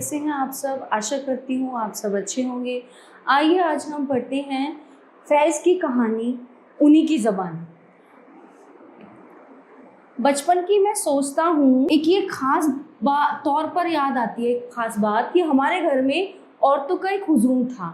कैसे हैं आप सब। आशा करती हूँ आप सब अच्छे होंगे। आइए आज हम पढ़ते हैं फैज़ की कहानी उन्हीं की ज़बानी। बचपन की मैं सोचता हूँ एक ये खास तौर पर याद आती है खास बात कि हमारे घर में औरतों का एक हुजूम था।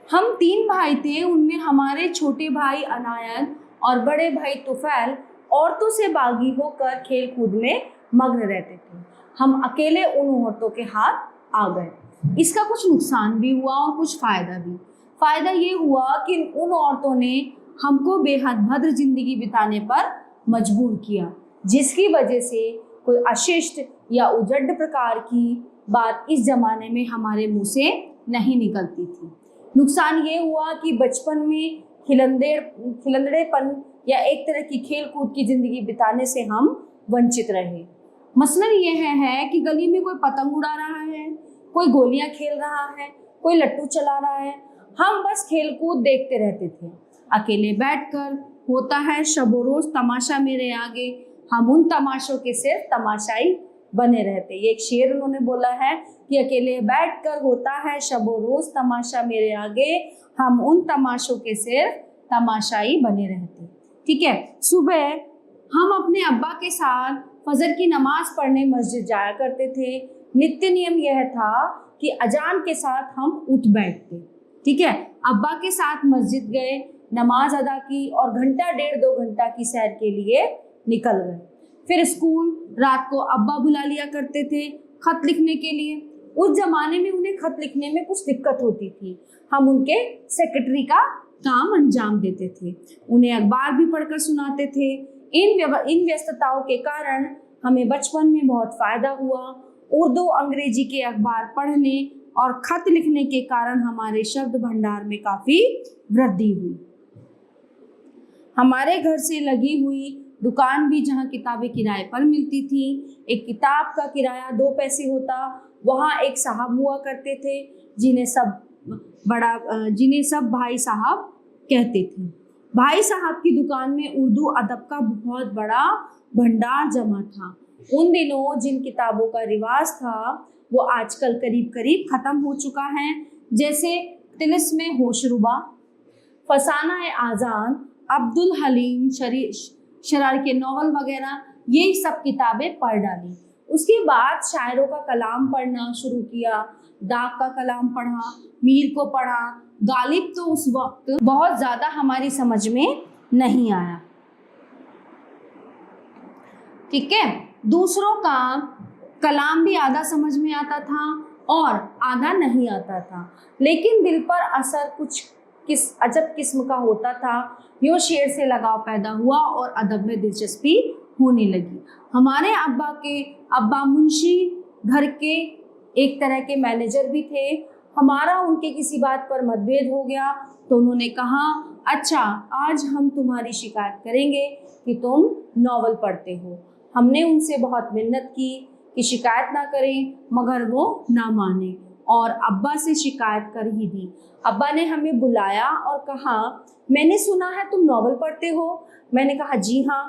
हम 3 भाई थे, उनमें हमारे छोटे भाई अनायत और बड़े भाई तुफैल औरतों से बागी होकर खेल कूद में मग्न रहते थे। हम अकेले उन औरतों के हाथ आ गए। इसका कुछ नुकसान भी हुआ और कुछ फ़ायदा भी। फ़ायदा ये हुआ कि उन औरतों ने हमको बेहद भद्र जिंदगी बिताने पर मजबूर किया, जिसकी वजह से कोई अशिष्ट या उजड़ प्रकार की बात इस जमाने में हमारे मुंह से नहीं निकलती थी। नुकसान ये हुआ कि बचपन में खिलंदड़ेपन या एक तरह की खेल कूद की जिंदगी बिताने से हम वंचित रहे। मसलन ये है कि गली में कोई पतंग उड़ा रहा है, कोई गोलियां खेल रहा है, कोई लट्टू चला रहा है, हम बस खेल कूद देखते रहते थे। अकेले बैठकर होता है शबो रोज तमाशा मेरे आगे, हम उन तमाशों के सिर्फ तमाशाई बने रहते। ये एक शेर उन्होंने बोला है कि अकेले बैठकर होता है शबो रोज तमाशा मेरे आगे, हम उन तमाशों के सिर्फ तमाशाई बने रहते। ठीक है। सुबह हम अपने अब्बा के साथ फजर की नमाज पढ़ने मस्जिद जाया करते थे। नित्य नियम यह था कि अजान के साथ हम उठ बैठते। ठीक है। अब्बा के साथ मस्जिद गए, नमाज अदा की और घंटा 1.5-2 घंटा की सैर के लिए निकल गए। फिर स्कूल, रात को अब्बा बुला लिया करते थे खत लिखने के लिए। उस जमाने में उन्हें खत लिखने में कुछ दिक्कत होती थी, हम उनके सेक्रेटरी का काम अंजाम देते थे, उन्हें अखबार भी पढ़कर सुनाते थे। इन व्यस्तताओं के कारण हमें बचपन में बहुत फायदा हुआ। उर्दू अंग्रेजी के अखबार पढ़ने और खत लिखने के कारण हमारे शब्द भंडार में काफी वृद्धि हुई। हमारे घर से लगी हुई दुकान भी जहाँ किताबें किराए पर मिलती थी। एक किताब का किराया 2 पैसे होता। वहाँ एक साहब हुआ करते थे जिन्हें सब भाई साहब कहते थे। भाई साहब की दुकान में उर्दू अदब का बहुत बड़ा भंडार जमा था। उन दिनों जिन किताबों का रिवाज था वो आजकल करीब करीब खत्म हो चुका है, जैसे तिलिस्मे होशरुबा, फसाना आज़ान, अब्दुल हलीम शरार के नॉवल वगैरह, ये सब किताबें पढ़ डाली। उसके बाद शायरों का कलाम पढ़ना शुरू किया। दाग का कलाम पढ़ा, मीर को पढ़ा। गालिब तो उस वक्त बहुत ज़्यादा हमारी समझ में नहीं आया। ठीक है। दूसरों का कलाम भी आधा समझ में आता था और आधा नहीं आता था, लेकिन दिल पर असर कुछ अजब किस्म का होता था। यो शेर से लगाव पैदा हुआ और अदब में दिलचस्पी होने लगी। हमारे अब्बा मुंशी घर के एक तरह के मैनेजर भी थे। हमारा उनके किसी बात पर मतभेद हो गया तो उन्होंने कहा, अच्छा आज हम तुम्हारी शिकायत करेंगे कि तुम नॉवल पढ़ते हो। हमने उनसे बहुत मिन्नत की कि शिकायत ना करें, मगर वो ना माने और अब्बा से शिकायत कर ही दी। अब्बा ने हमें बुलाया और कहा, मैंने सुना है तुम नॉवल पढ़ते हो। मैंने कहा जी हाँ।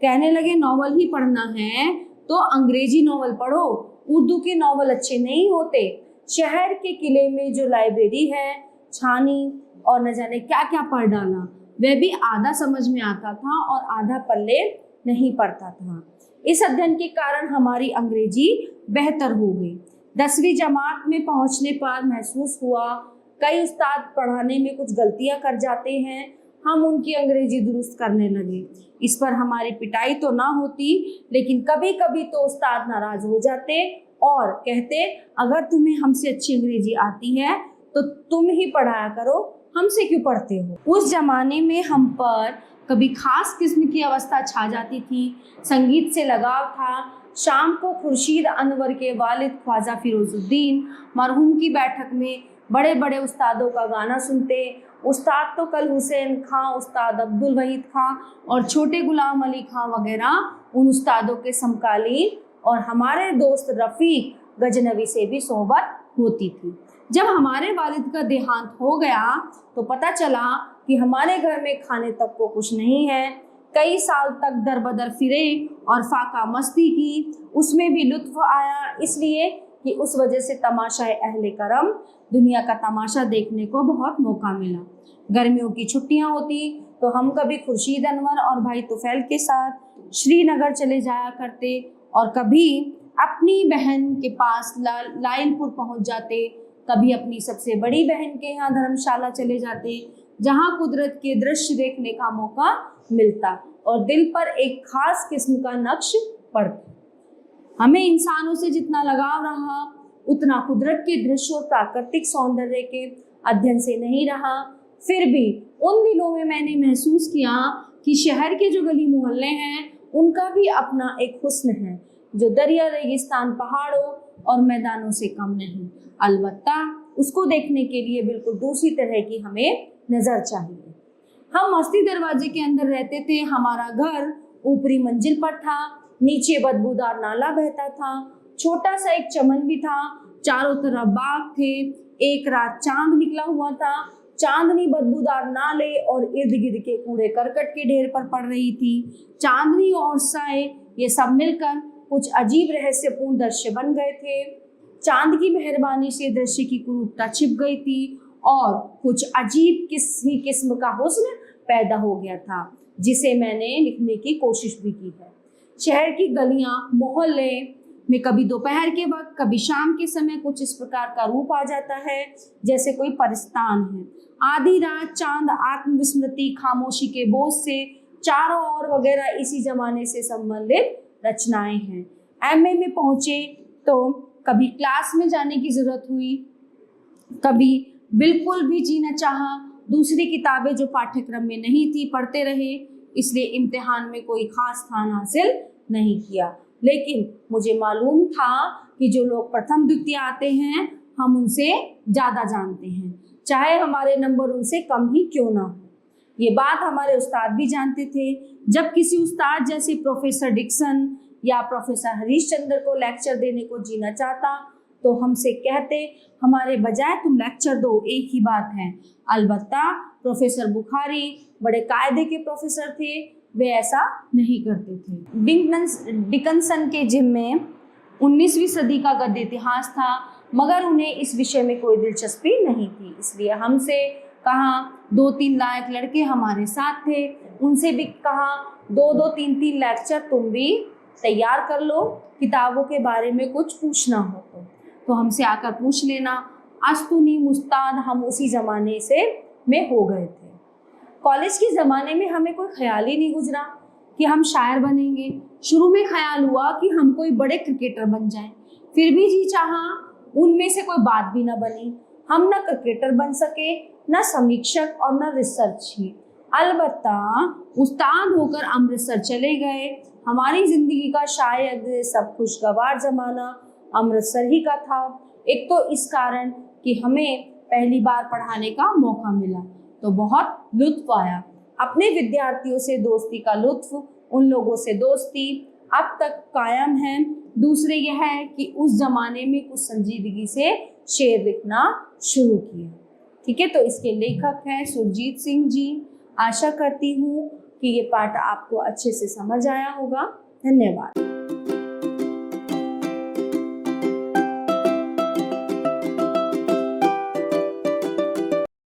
कहने लगे नॉवल ही पढ़ना है तो अंग्रेजी नॉवल पढ़ो, उर्दू के नॉवल अच्छे नहीं होते। शहर के किले में जो लाइब्रेरी है, छानी और न जाने क्या क्या पढ़ डाला। वह भी आधा समझ में आता था और आधा पल्ले नहीं पड़ता था। इस अध्ययन के कारण हमारी अंग्रेजी बेहतर हो गई। 10वीं जमात में पहुंचने पर महसूस हुआ कई उस्ताद पढ़ाने में कुछ गलतियां कर जाते हैं। हम उनकी अंग्रेजी दुरुस्त करने लगे। इस पर हमारी पिटाई तो ना होती, लेकिन कभी कभी तो उस्ताद नाराज हो जाते और कहते, अगर तुम्हें हमसे अच्छी अंग्रेजी आती है तो तुम ही पढ़ाया करो, हमसे क्यों पढ़ते हो। उस जमाने में हम पर कभी खास किस्म की अवस्था छा जाती थी। संगीत से लगाव था। शाम को खुर्शीद अनवर के वालिद ख्वाजा फिरोजुद्दीन मरहूम की बैठक में बड़े बड़े उस्तादों का गाना सुनते। उस्ताद तो कल हुसैन खां, उस्ताद अब्दुल वहीद खां और छोटे गुलाम अली खां वगैरह उन उस्तादों के समकालीन, और हमारे दोस्त रफ़ीक गजनवी से भी सोहबत होती थी। जब हमारे वालिद का देहांत हो गया तो पता चला कि हमारे घर में खाने तक को कुछ नहीं है। कई साल तक दर बदर फिरे और फाका मस्ती की, उसमें भी लुत्फ आया, इसलिए कि उस वजह से तमाशाए अहले करम, दुनिया का तमाशा देखने को बहुत मौका मिला। गर्मियों की छुट्टियां होती तो हम कभी खुर्शीद अनवर और भाई तुफैल के साथ श्रीनगर चले जाया करते और कभी अपनी बहन के पास लायलपुर पहुंच जाते, कभी अपनी सबसे बड़ी बहन के यहाँ धर्मशाला चले जाते, जहाँ कुदरत के दृश्य देखने का मौका मिलता और दिल पर एक खास किस्म का नक्श पड़ता। हमें इंसानों से जितना लगाव रहा उतना कुदरत के दृश्य और प्राकृतिक सौंदर्य के अध्ययन से नहीं रहा। फिर भी उन दिनों में मैंने महसूस किया कि शहर के जो गली मोहल्ले हैं उनका भी अपना एक हुस्न है, जो दरिया रेगिस्तान पहाड़ों और मैदानों से कम नहीं। अलबत्ता उसको देखने के लिए बिल्कुल दूसरी तरह की हमें नज़र चाहिए। हम मस्ती दरवाजे के अंदर रहते थे। हमारा घर ऊपरी मंजिल पर था, नीचे बदबूदार नाला बहता था, छोटा सा एक चमन भी था, चारों तरफ बाग थे। एक रात चांद निकला हुआ था, चांदनी बदबूदार नाले और इर्द गिर्द के कूड़े करकट के ढेर पर पड़ रही थी। चांदनी और साए ये सब मिलकर कुछ अजीब रहस्यपूर्ण दृश्य बन गए थे। चांद की मेहरबानी से दृश्य की कुरूपता छिप गई थी और कुछ अजीब किसी किस्म का हुस्न पैदा हो गया था, जिसे मैंने लिखने की कोशिश भी की है। शहर की गलियां मोहल्ले में कभी दोपहर के वक्त, कभी शाम के समय कुछ इस प्रकार का रूप आ जाता है जैसे कोई परिस्तान है। आधी रात चांद, आत्मविस्मृति, खामोशी के बोझ से चारों ओर वगैरह इसी जमाने से संबंधित रचनाएं हैं। एमए में पहुंचे तो कभी क्लास में जाने की जरूरत हुई, कभी बिल्कुल भी जी न चाहा। दूसरी किताबें जो पाठ्यक्रम में नहीं थी पढ़ते रहे, इसलिए इम्तिहान में कोई खास स्थान हासिल नहीं किया। लेकिन मुझे मालूम था कि जो लोग प्रथम द्वितीय आते हैं हम उनसे ज़्यादा जानते हैं, चाहे हमारे नंबर उनसे कम ही क्यों ना हो। ये बात हमारे उस्ताद भी जानते थे। जब किसी उस्ताद जैसे प्रोफेसर डिक्सन या प्रोफेसर हरीश चंद्र को लेक्चर देने को जीना चाहता तो हमसे कहते, हमारे बजाय तुम लेक्चर दो, एक ही बात है। अलबत्ता प्रोफेसर बुखारी बड़े कायदे के प्रोफेसर थे, वे ऐसा नहीं करते थे। डिकन्सन के जिम में 19वीं सदी का गद्य इतिहास था, मगर उन्हें इस विषय में कोई दिलचस्पी नहीं थी। इसलिए हमसे कहा 2-3 लायक लड़के हमारे साथ थे, उनसे भी कहा 2-2, 3-3 लेक्चर तुम भी तैयार कर लो, किताबों के बारे में कुछ पूछना हो तो हमसे आकर पूछ लेना। अस्तुनी मुस्ताद हम उसी ज़माने से में हो गए थे। कॉलेज के ज़माने में हमें कोई ख्याल ही नहीं गुजरा कि हम शायर बनेंगे। शुरू में ख्याल हुआ कि हम कोई बड़े क्रिकेटर बन जाएं, फिर भी जी चाहा उनमें से कोई बात भी ना बनी। हम न क्रिकेटर बन सके, न समीक्षक और न रिसर्च ही। अलबत्ता उस्ताद होकर अमृतसर चले गए। हमारी ज़िंदगी का शायद सब खुशगवार ज़माना अमृतसर ही का था। एक तो इस कारण कि हमें पहली बार पढ़ाने का मौका मिला तो बहुत लुत्फ आया। अपने विद्यार्थियों से दोस्ती का लुत्फ, उन लोगों से दोस्ती अब तक कायम है। दूसरे यह है कि उस ज़माने में कुछ संजीदगी से शेर लिखना शुरू किया। ठीक है, तो इसके लेखक हैं सुरजीत सिंह जी। आशा करती हूँ कि ये पाठ आपको अच्छे से समझ आया होगा। धन्यवाद।